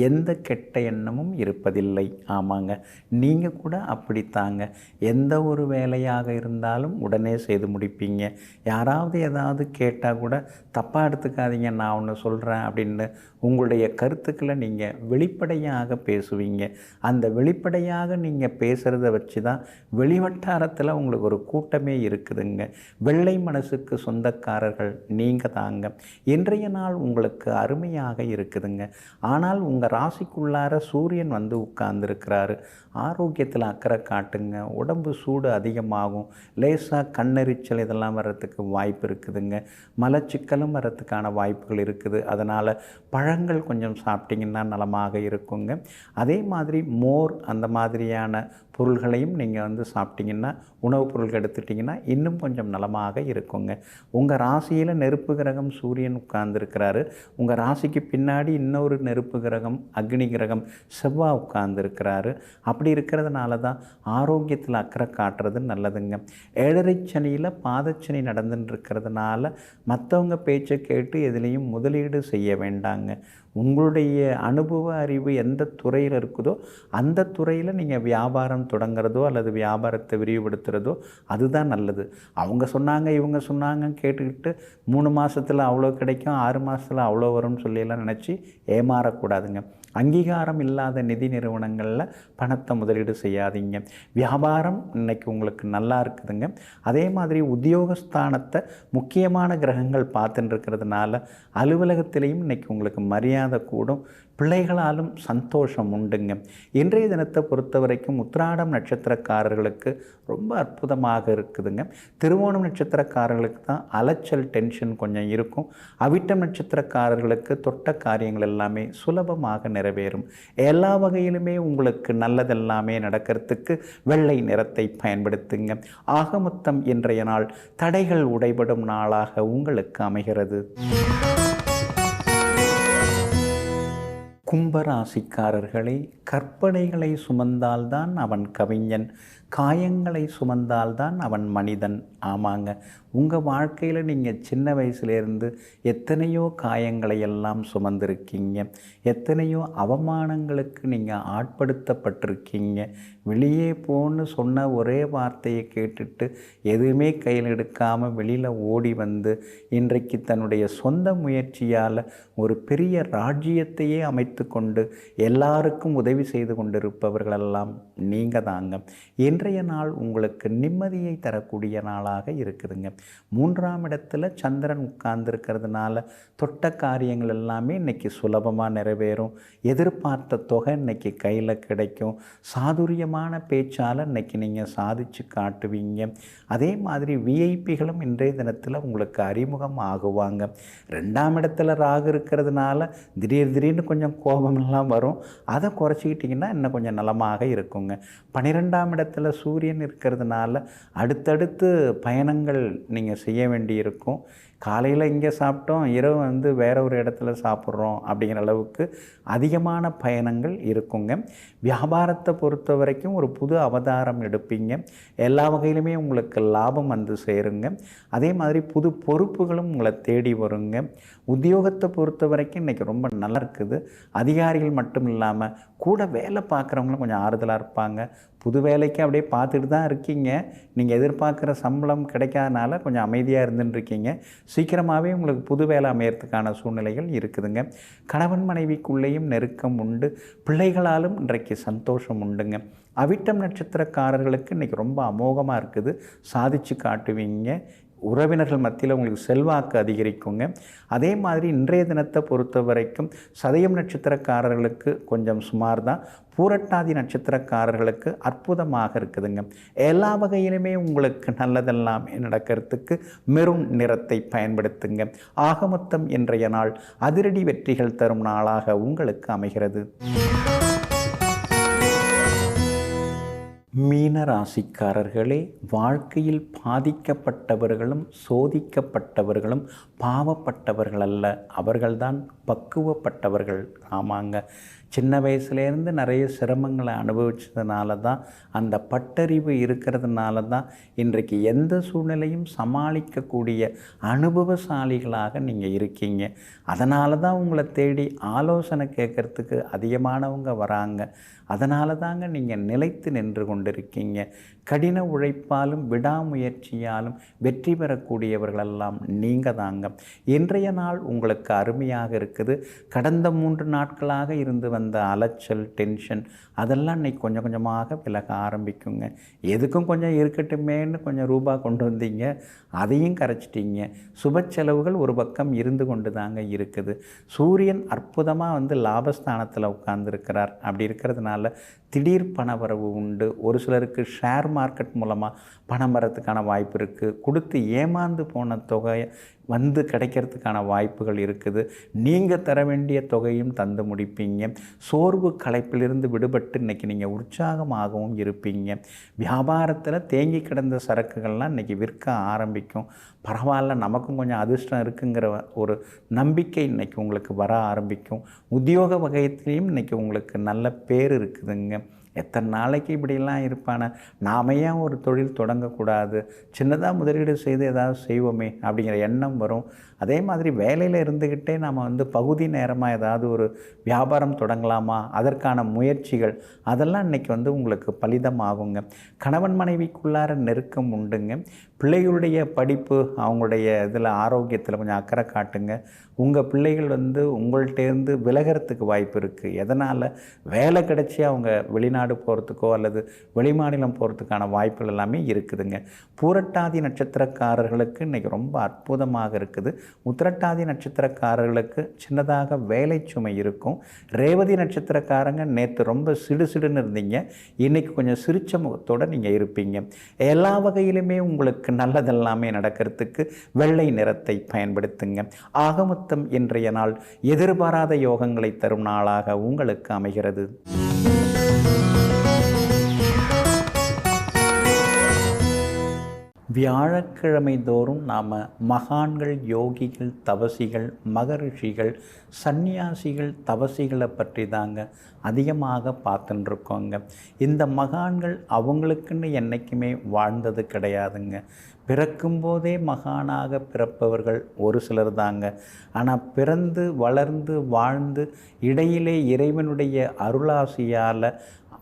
எந்த கெட்ட எண்ணமும் இருப்பதில்லை. ஆமாங்க, நீங்கள் கூட அப்படித்தாங்க. எந்த ஒரு வேலையாக இருந்தாலும் உடனே செய்து முடிப்பீங்க. யாராவது ஏதாவது கேட்டால் கூட தப்பாக எடுத்துக்காதீங்க, நான் ஒன்று சொல்கிறேன் அப்படின்னு உங்களுடைய கருத்துக்களை நீங்கள் வெளிப்படையாக பேசுவீங்க. அந்த வெளிப்படையாக நீங்கள் பேசுகிறத வச்சு தான் வெளிவட்டாரத்தில் உங்களுக்கு ஒரு கூட்டமே இருக்குதுங்க. வெள்ளை மனசுக்கு சொந்தக்காரர்கள் நீங்கள் தாங்க. இன்றைய நாள் உங்களுக்கு அருமையாக இருக்குதுங்க. ஆனால் உங்கள் ராசிக்குள்ளார சூரியன் வந்து உட்கார்ந்துருக்கிறாரு. ஆரோக்கியத்தில் அக்கறை காட்டுங்க. உடம்பு சூடு அதிகமாகும். லேசாக கண்ணெரிச்சல் இதெல்லாம் வர்றதுக்கு வாய்ப்பு இருக்குதுங்க. மலச்சிக்கலும் வர்றதுக்கான வாய்ப்புகள் இருக்குது. அதனால் பழங்கள் கொஞ்சம் சாப்பிட்டிங்கன்னா நலமாக இருக்குங்க. அதே மாதிரி மோர் அந்த மாதிரியான பொருள்களையும் நீங்கள் வந்து சாப்பிட்டிங்கன்னா, உணவுப் பொருள்கள் எடுத்துட்டிங்கன்னா இன்னும் கொஞ்சம் நலமாக இருக்குங்க. உங்கள் ராசியில் நெருப்பு கிரகம் சூரியன் உட்கார்ந்துருக்கிறாரு. உங்கள் ராசிக்கு பின்னாடி இன்னொரு நெருப்பு கிரகம் அக்னி கிரகம் செவ்வாய் உட்கார்ந்துருக்கிறாரு. அப்படி இருக்கிறதுனால தான் ஆரோக்கியத்தில் அக்கறை காட்டுறது நல்லதுங்க. ஏழரை சனியில் பாதச்சனி நடந்துன்னு இருக்கிறதுனால மற்றவங்க பேச்சை கேட்டு எதுலேயும் முதலீடு செய்ய வேண்டாங்க. உங்களுடைய அனுபவ அறிவு எந்த துறையில் இருக்குதோ அந்த துறையில் நீங்கள் வியாபாரம் தொடங்குறதோ அல்லது வியாபாரத்தை விரிவுபடுத்துகிறதோ அதுதான் நல்லது. அவங்க சொன்னாங்க இவங்க சொன்னாங்கன்னு கேட்டுக்கிட்டு 3 மாதத்தில் அவ்வளோ கிடைக்கும், 6 மாதத்தில் அவ்வளோ வரும்னு சொல்லியெல்லாம் நினச்சி ஏமாறக்கூடாதுங்க. அங்கீகாரம் இல்லாத நிதி நிறுவனங்களில் பணத்தை முதலீடு செய்யாதீங்க. வியாபாரம் இன்றைக்கி உங்களுக்கு நல்லா இருக்குதுங்க. அதே மாதிரி உத்தியோகஸ்தானத்தை முக்கியமான கிரகங்கள் பார்த்துட்டு இருக்கிறதுனால அலுவலகத்திலையும் இன்றைக்கி உங்களுக்கு மரியாதை மரியாதை கூடும், பிள்ளைகளாலும் சந்தோஷம் உண்டுங்க. இன்றைய தினத்தை பொறுத்த வரைக்கும் உத்திராடம் நட்சத்திரக்காரர்களுக்கு ரொம்ப அற்புதமாக இருக்குதுங்க. திருவோணம் நட்சத்திரக்காரர்களுக்கு தான் அலைச்சல் டென்ஷன் கொஞ்சம் இருக்கும். அவிட்டம் நட்சத்திரக்காரர்களுக்கு தொட்ட காரியங்கள் எல்லாமே சுலபமாக நிறைவேறும். எல்லா வகையிலுமே உங்களுக்கு நல்லதெல்லாமே நடக்கிறதுக்கு வெள்ளை நிறத்தை பயன்படுத்துங்க. ஆக மொத்தம் இன்றைய நாள் தடைகள் உடைபடும் நாளாக உங்களுக்கு அமைகிறது. கும்பராசிக்காரர்களே, கற்பனைகளை சுமந்தால்தான் அவன் கவிஞன், காயங்களை சுமந்தால்தான் அவன் மனிதன். ஆமாங்க, உங்கள் வாழ்க்கையில் நீங்கள் சின்ன வயசுலேருந்து எத்தனையோ காயங்களை எல்லாம் சுமந்திருக்கீங்க, எத்தனையோ அவமானங்களுக்கு நீங்கள் ஆட்படுத்தப்பட்டிருக்கீங்க. வெளியே போன்னு சொன்ன ஒரே வார்த்தையை கேட்டுட்டு எதுவுமே கையில் எடுக்காமல் வெளியில் ஓடி வந்து இன்றைக்கு தன்னுடைய சொந்த முயற்சியால் ஒரு பெரிய ராஜ்யத்தையே அமைத்து கொண்டு எல்லாருக்கும் உதவி செய்து கொண்டிருப்பவர்களெல்லாம் நீங்கள் தாங்க. இன்றைய நாள் உங்களுக்கு நிம்மதியை தரக்கூடிய நாளாக இருக்குதுங்க. 3ஆம் இடத்துல சந்திரன் உட்கார்ந்துருக்கிறதுனால தொட்ட காரியங்கள் எல்லாமே இன்றைக்கி சுலபமாக நிறைவேறும். எதிர்பார்த்த தொகை இன்றைக்கி கையில் கிடைக்கும். சாதுரியமான பேச்சால் இன்றைக்கி நீங்கள் சாதித்து காட்டுவீங்க. அதே மாதிரி விஐபிகளும் இன்றைய தினத்தில் உங்களுக்கு அறிமுகம் ஆகுவாங்க. 2ஆம் இடத்துல ராகு இருக்கிறதுனால திடீர்னு கொஞ்சம் கோபமெல்லாம் வரும். அதை குறைச்சிக்கிட்டிங்கன்னா இன்னும் கொஞ்சம் நலமாக இருக்குங்க. 12ஆம் இடத்துல சூரியன் இருக்கிறதுனால அடுத்தடுத்து பயணங்கள் நீங்கள் செய்ய வேண்டியிருக்கும். காலையில் இங்கே சாப்பிட்டோம், இரவு வந்து வேற ஒரு இடத்துல சாப்பிட்றோம் அப்படிங்கிற அளவுக்கு அதிகமான பயணங்கள் இருக்குங்க. வியாபாரத்தை பொறுத்த வரைக்கும் ஒரு புது அவதாரம் எடுப்பீங்க. எல்லா வகையிலுமே உங்களுக்கு லாபம் வந்து சேருங்க. அதே மாதிரி புது பொறுப்புகளும் உங்களை தேடி வருங்க. உத்தியோகத்தை பொறுத்த வரைக்கும் இன்றைக்கி ரொம்ப நல்லா இருக்குது. அதிகாரிகள் மட்டும் இல்லாமல் கூட வேலை பார்க்குறவங்களும் கொஞ்சம் ஆறுதலாக இருப்பாங்க. புது வேலைக்கு அப்படியே பார்த்துட்டு தான் இருக்கீங்க. நீங்கள் எதிர்பார்க்குற சம்பளம் கிடைக்காதனால கொஞ்சம் அமைதியாக இருந்துட்டுருக்கீங்க. சீக்கிரமாகவே உங்களுக்கு புது வேலை அமையறதுக்கான சூழ்நிலைகள் இருக்குதுங்க. கணவன் மனைவிக்குள்ளேயும் நெருக்கம் உண்டு. பிள்ளைகளாலும் இன்றைக்கு சந்தோஷம் உண்டுங்க. அவிட்டம் நட்சத்திரக்காரர்களுக்கு இன்றைக்கி ரொம்ப அமோகமாக இருக்குது. சாதித்து காட்டுவீங்க. உறவினர்கள் மத்தியில் உங்களுக்கு செல்வாக்கு அதிகரிக்குங்க. அதே மாதிரி இன்றைய தினத்தை பொறுத்த வரைக்கும் சதயம் நட்சத்திரக்காரர்களுக்கு கொஞ்சம் சுமார் தான். பூரட்டாதி நட்சத்திரக்காரர்களுக்கு அற்புதமாக இருக்குதுங்க. எல்லா வகையிலுமே உங்களுக்கு நல்லதெல்லாமே நடக்கிறதுக்கு மெரூன் நிறத்தை பயன்படுத்துங்க. ஆக மொத்தம் இன்றைய நாள் அதிரடி வெற்றிகள் தரும் நாளாக உங்களுக்கு அமைகிறது. மீன ராசிக்காரர்களே, வாழ்க்கையில் பாதிக்கப்பட்டவர்களும் சோதிக்கப்பட்டவர்களும் பாவப்பட்டவர்கள் அல்ல, அவர்கள்தான் பக்குவப்பட்டவர்கள். ஆமாங்க, சின்ன வயசுலேருந்து நிறைய சிரமங்களை அனுபவிச்சதுனால தான், அந்த பட்டறிவு இருக்கிறதுனால தான் இன்றைக்கு எந்த சூழ்நிலையும் சமாளிக்கக்கூடிய அனுபவசாலிகளாக நீங்கள் இருக்கீங்க. அதனால தான் உங்களை தேடி ஆலோசனை கேட்குறதுக்கு அதிகமானவங்க வராங்க. அதனால தாங்க நீங்கள் நிலைத்து நின்று கொண்டிருக்கீங்க. கடின உழைப்பாலும் விடாமுயற்சியாலும் வெற்றி பெறக்கூடியவர்களெல்லாம் நீங்கள் தாங்க. இன்றைய நாள் உங்களுக்கு அருமையாக இருக்குது. கடந்த 3 நாட்களாக இருந்து வந்த அலைச்சல் டென்ஷன் அதெல்லாம் இன்றைக்கி கொஞ்சம் கொஞ்சமாக விலக ஆரம்பிக்குங்க. எதுக்கும் கொஞ்சம் இருக்கட்டுமேன்னு கொஞ்சம் ரூபா கொண்டு வந்தீங்க, அதையும் கரைச்சிட்டிங்க. சுப செலவுகள் ஒரு பக்கம் இருந்து கொண்டு தாங்க இருக்குது. சூரியன் அற்புதமாக வந்து லாபஸ்தானத்தில் உட்கார்ந்துருக்கிறார். அப்படி இருக்கிறதுனால திடீர் பணவரவு உண்டு. ஒரு சிலருக்கு ஷேர் மார்க்கெட் மூலமாக பணம் வரத்துக்கான வாய்ப்பு இருக்குது. கொடுத்து ஏமாந்து போன தொகையை வந்து கிடைக்கிறதுக்கான வாய்ப்புகள் இருக்குது. நீங்கள் தர வேண்டிய தொகையும் தந்து முடிப்பீங்க. சோர்வு களைப்பிலிருந்து விடுபட்டு இன்றைக்கி நீங்கள் உற்சாகமாகவும் இருப்பீங்க. வியாபாரத்தில் தேங்கி கிடந்த சரக்குகள்லாம் இன்றைக்கி விற்க ஆரம்பிக்கும். பரவாயில்ல, நமக்கும் கொஞ்சம் அதிர்ஷ்டம் இருக்குங்கிற ஒரு நம்பிக்கை இன்றைக்கி உங்களுக்கு வர ஆரம்பிக்கும். உத்தியோக வகையத்திலையும் இன்றைக்கி உங்களுக்கு நல்ல பேர் இருக்குதுங்க. எத்தனை நாளைக்கு இப்படிலாம் இருப்பானே, நாம ஏன் ஒரு தொழில் தொடங்கக்கூடாது, சின்னதாக முதலீடு செய்து ஏதாவது செய்வோமே அப்படிங்கிற எண்ணம் வரும். அதே மாதிரி வேலையில் இருந்துக்கிட்டே நம்ம வந்து பகுதி நேரமாக ஏதாவது ஒரு வியாபாரம் தொடங்கலாமா, அதற்கான முயற்சிகள் அதெல்லாம் இன்றைக்கி வந்து உங்களுக்கு பலிதமாகுங்க. கணவன் மனைவிக்குள்ளார நெருக்கம் உண்டுங்க. பிள்ளைகளுடைய படிப்பு, அவங்களுடைய இதில் ஆரோக்கியத்தில் கொஞ்சம் அக்கறை காட்டுங்க. உங்கள் பிள்ளைகள் வந்து உங்கள்கிட்டேருந்து விலகிறதுக்கு வாய்ப்பு இருக்குது. எதனால்? வேலை கிடச்சி அவங்க வெளிநாடு போகிறதுக்கோ அல்லது வெளிமாநிலம் போகிறதுக்கான வாய்ப்புகள் எல்லாமே இருக்குதுங்க. பூரட்டாதி நட்சத்திரக்காரர்களுக்கு இன்றைக்கி ரொம்ப அற்புதமாக இருக்குது. உத்திரட்டாதி நட்சத்திரக்காரர்களுக்கு சின்னதாக வேலை சுமை இருக்கும். ரேவதி நட்சத்திரக்காரங்க நேற்று ரொம்ப சிடுசிடுன்னு இருந்தீங்க, இன்றைக்கி கொஞ்சம் சிரிச்ச முகத்தோடு நீங்கள் இருப்பீங்க. எல்லா வகையிலுமே உங்களுக்கு நல்லதெல்லாமே நடக்கிறதுக்கு வெள்ளை நிறத்தை பயன்படுத்துங்க. ஆகமொத்தம் இன்றைய நாள் எதிர்பாராத யோகங்களை தரும் நாளாக உங்களுக்கு அமைகிறது. வியாழக்கிழமை தோறும் நாம் மகான்கள், யோகிகள், தவசிகள், மகரிஷிகள், சந்நியாசிகள், தவசிகளை பற்றி தாங்க அதிகமாக பார்த்துட்டுருக்கோங்க. இந்த மகான்கள் அவங்களுக்குன்னு என்றைக்குமே வாழ்ந்தது கிடையாதுங்க. பிறக்கும்போதே மகானாக பிறப்பவர்கள் ஒரு சிலர் தாங்க. ஆனால் பிறந்து வளர்ந்து வாழ்ந்து இடையிலே இறைவனுடைய அருளாசியால்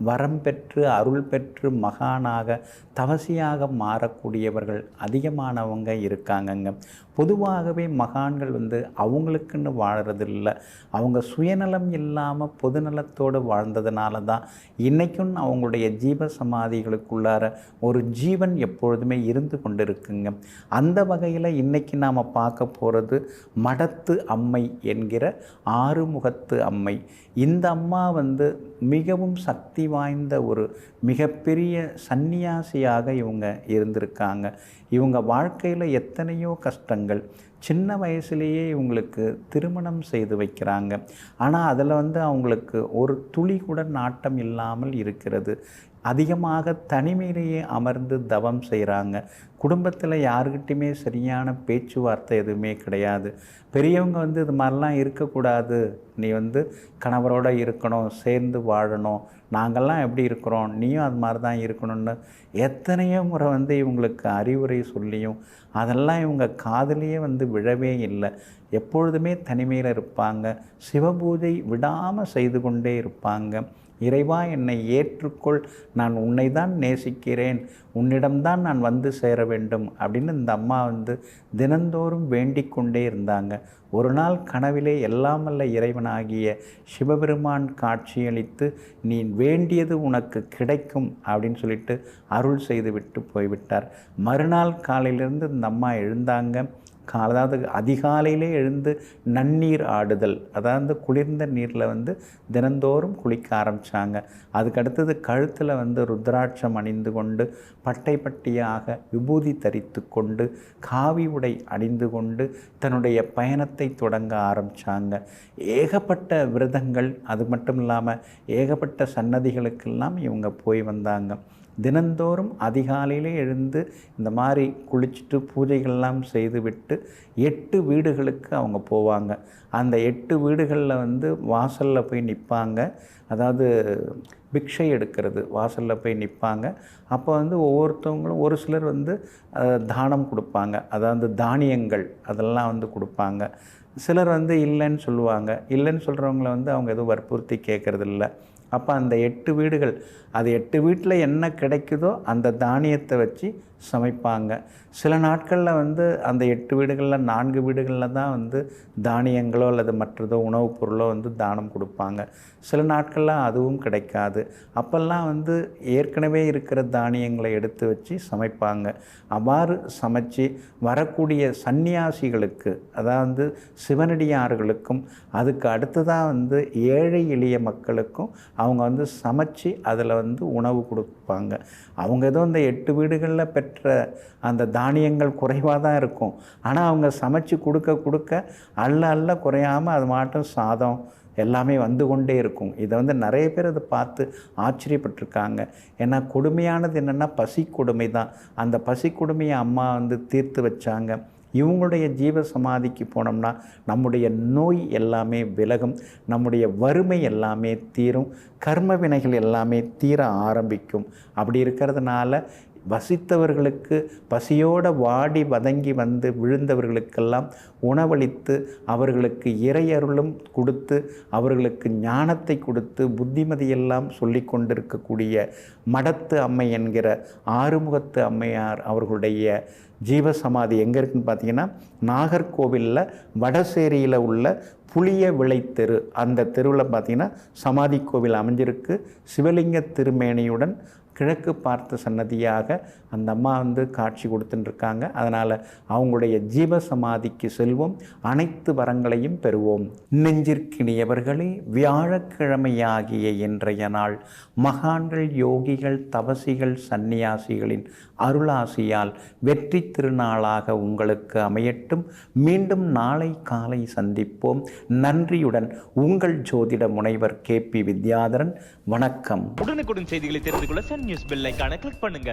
வரம் பெற்று அருள் பெற்று மகானாக தவசியாக மாறக்கூடியவர்கள் அதிகமானவங்க இருக்காங்கங்க. பொதுவாகவே மகான்கள் வந்து அவங்களுக்குன்னு வாழறதில்லை. அவங்க சுயநலம் இல்லாமல் பொதுநலத்தோடு வாழ்ந்ததுனால தான் இன்றைக்கும் அவங்களுடைய ஜீவ சமாதிகளுக்குள்ளார ஒரு ஜீவன் எப்பொழுதுமே இருந்து கொண்டு இருக்குங்க. அந்த வகையில் இன்றைக்கி நாம் பார்க்க போகிறது மடத்து அம்மை என்கிற ஆறுமுகத்து அம்மை. இந்த அம்மா வந்து மிகவும் சக்தி வாய்ந்த ஒரு மிகப்பெரிய சந்நியாசியாக இவங்க இருந்திருக்காங்க. இவங்க வாழ்க்கையில் எத்தனையோ கஷ்டங்கள். சின்ன வயசுலேயே இவங்களுக்கு திருமணம் செய்து வைக்கிறாங்க. ஆனால் அதில் வந்து அவங்களுக்கு ஒரு துளி கூட நாட்டம் இல்லாமல் இருக்கிறது. அதிகமாக தனிமையிலேயே அமர்ந்து தவம் செய்கிறாங்க. குடும்பத்தில் யாருக்கிட்டையுமே சரியான பேச்சுவார்த்தை எதுவுமே கிடையாது. பெரியவங்க வந்து இது மாதிரிலாம் இருக்கக்கூடாது, நீ வந்து கணவரோடு இருக்கணும், சேர்ந்து வாழணும், நாங்கள்லாம் எப்படி இருக்கிறோம், நீயும் அது மாதிரி தான் இருக்கணும்னு எத்தனையோ முறை வந்து இவங்களுக்கு அறிவுரை சொல்லியும் அதெல்லாம் இவங்க காதுலேயே வந்து விழவே இல்லை. எப்பொழுதுமே தனிமையில் இருப்பாங்க. சிவபூஜை விடாமல் செய்து கொண்டே இருப்பாங்க. இறைவா, என்னை ஏற்றுக்கொள், நான் உன்னை தான் நேசிக்கிறேன், உன்னிடம்தான் நான் வந்து சேர வேண்டும் அப்படின்னு இந்த அம்மா வந்து தினந்தோறும் வேண்டிக் கொண்டே இருந்தாங்க. ஒரு நாள் கனவிலே எல்லாம் வல்ல இறைவனாகிய சிவபெருமான் காட்சியளித்து, நீ வேண்டியது உனக்கு கிடைக்கும் அப்படின்னு சொல்லிட்டு அருள் செய்து விட்டு போய்விட்டார். மறுநாள் காலையிலிருந்து இந்த அம்மா எழுந்தாங்க. அதாவது அதிகாலையிலே எழுந்து நன்னீர் ஆடுதல், அதாவது குளிர்ந்த நீரில் வந்து தினந்தோறும் குளிக்க ஆரம்பித்தாங்க. அதுக்கடுத்தது கழுத்தில் வந்து ருத்ராட்சம் அணிந்து கொண்டு பட்டை பட்டியாக விபூதி தரித்து கொண்டு காவி உடை அணிந்து கொண்டு தன்னுடைய பயணத்தை தொடங்க ஆரம்பித்தாங்க. ஏகப்பட்ட விரதங்கள், அது மட்டும் இல்லாமல் ஏகப்பட்ட சன்னதிகளுக்கெல்லாம் இவங்க போய் வந்தாங்க. தினந்தோறும் அதிகாலையிலே எழுந்து இந்த மாதிரி குளிச்சுட்டு பூஜைகள்லாம் செய்துவிட்டு 8 வீடுகளுக்கு அவங்க போவாங்க. அந்த 8 வீடுகளில் வந்து வாசலில் போய் நிற்பாங்க. அதாவது பிக்ஷை எடுக்கிறது, வாசலில் போய் நிற்பாங்க. அப்போ வந்து ஒவ்வொருத்தவங்களும் ஒரு சிலர் வந்து தானம் கொடுப்பாங்க, அதாவது தானியங்கள் அதெல்லாம் வந்து கொடுப்பாங்க. சிலர் வந்து இல்லைன்னு சொல்லுவாங்க. இல்லைன்னு சொல்கிறவங்கள வந்து அவங்க எதுவும் வற்புறுத்தி கேட்குறதில்ல. அப்போ அந்த 8 வீடுகள், அது 8 வீட்டில் என்ன கிடைக்குதோ அந்த தானியத்தை வச்சு சமைப்பாங்க. சில நாட்களில் வந்து அந்த 8 வீடுகளில் 4 வீடுகளில் தான் வந்து தானியங்களோ அல்லது மற்றதோ உணவுப் பொருளோ வந்து தானம் கொடுப்பாங்க. சில நாட்களில் அதுவும் கிடைக்காது. அப்போல்லாம் வந்து ஏற்கனவே இருக்கிற தானியங்களை எடுத்து வச்சு சமைப்பாங்க. அவ்வாறு சமைச்சு வரக்கூடிய சந்நியாசிகளுக்கு, அதாவது சிவனடியார்களுக்கும் அதுக்கு அடுத்ததாக வந்து ஏழை எளிய மக்களுக்கும் அவங்க வந்து சமைச்சு அதில் வந்து உணவு கொடுப்பாங்க. அவங்க ஏதோ இந்த 8 வீடுகளில் பெற்ற அந்த தானியங்கள் குறைவாக தான் இருக்கும். ஆனால் அவங்க சமைச்சு கொடுக்க அள்ள குறையாமல் அது மாட்டும் சாதம் எல்லாமே வந்து கொண்டே இருக்கும். இதை வந்து நிறைய பேர் அதை பார்த்து ஆச்சரியப்பட்டிருக்காங்க. ஏன்னா கொடுமையானது என்னென்னா பசி கொடுமை தான். அந்த பசி கொடுமையை அம்மா வந்து தீர்த்து வச்சாங்க. இவங்களுடைய ஜீவ சமாதிக்கு போனோம்னா நம்முடைய நோய் எல்லாமே விலகும், நம்முடைய வறுமை எல்லாமே தீரும், கர்ம வினைகள் எல்லாமே தீர ஆரம்பிக்கும். அப்படி இருக்கிறதுனால வசித்தவர்களுக்கு பசியோடு வாடி வதங்கி வந்து விழுந்தவர்களுக்கெல்லாம் உணவளித்து அவர்களுக்கு இறையருளும் கொடுத்து அவர்களுக்கு ஞானத்தை கொடுத்து புத்திமதியெல்லாம் சொல்லி கொண்டிருக்கக்கூடிய மடத்து அம்மை என்கிற ஆறுமுகத்து அம்மையார் அவர்களுடைய ஜீவசமாதி எங்கே இருக்குன்னு பார்த்தீங்கன்னா நாகர்கோவிலில் வடசேரியில் உள்ள புளிய விளை தெரு, அந்த தெருவில் பார்த்திங்கன்னா சமாதி கோவில் அமைஞ்சிருக்கு. சிவலிங்க திருமேனியுடன் கிழக்கு பார்த்த சன்னதியாக அந்த அம்மா காட்சி கொடுத்துட்டுருக்காங்க. அதனால் அவங்களுடைய ஜீவசமாதிக்கு செல்வோம், அனைத்து வரங்களையும் பெறுவோம். நெஞ்சிற்கினியவர்களே, வியாழக்கிழமையாகிய இன்றைய நாள் மகான்கள், யோகிகள், தவசிகள், சந்நியாசிகளின் அருளாசியால் வெற்றி திருநாளாக உங்களுக்கு அமையட்டும். மீண்டும் நாளை காலை சந்திப்போம். நன்றியுடன் உங்கள் ஜோதிட முனைவர் KP வித்யாதரன். வணக்கம். உடனுக்குடன் செய்திகளை தெரிந்து கொள்ள சன் நியூஸ் பெல் ஐகானை கிளிக் பண்ணுங்க.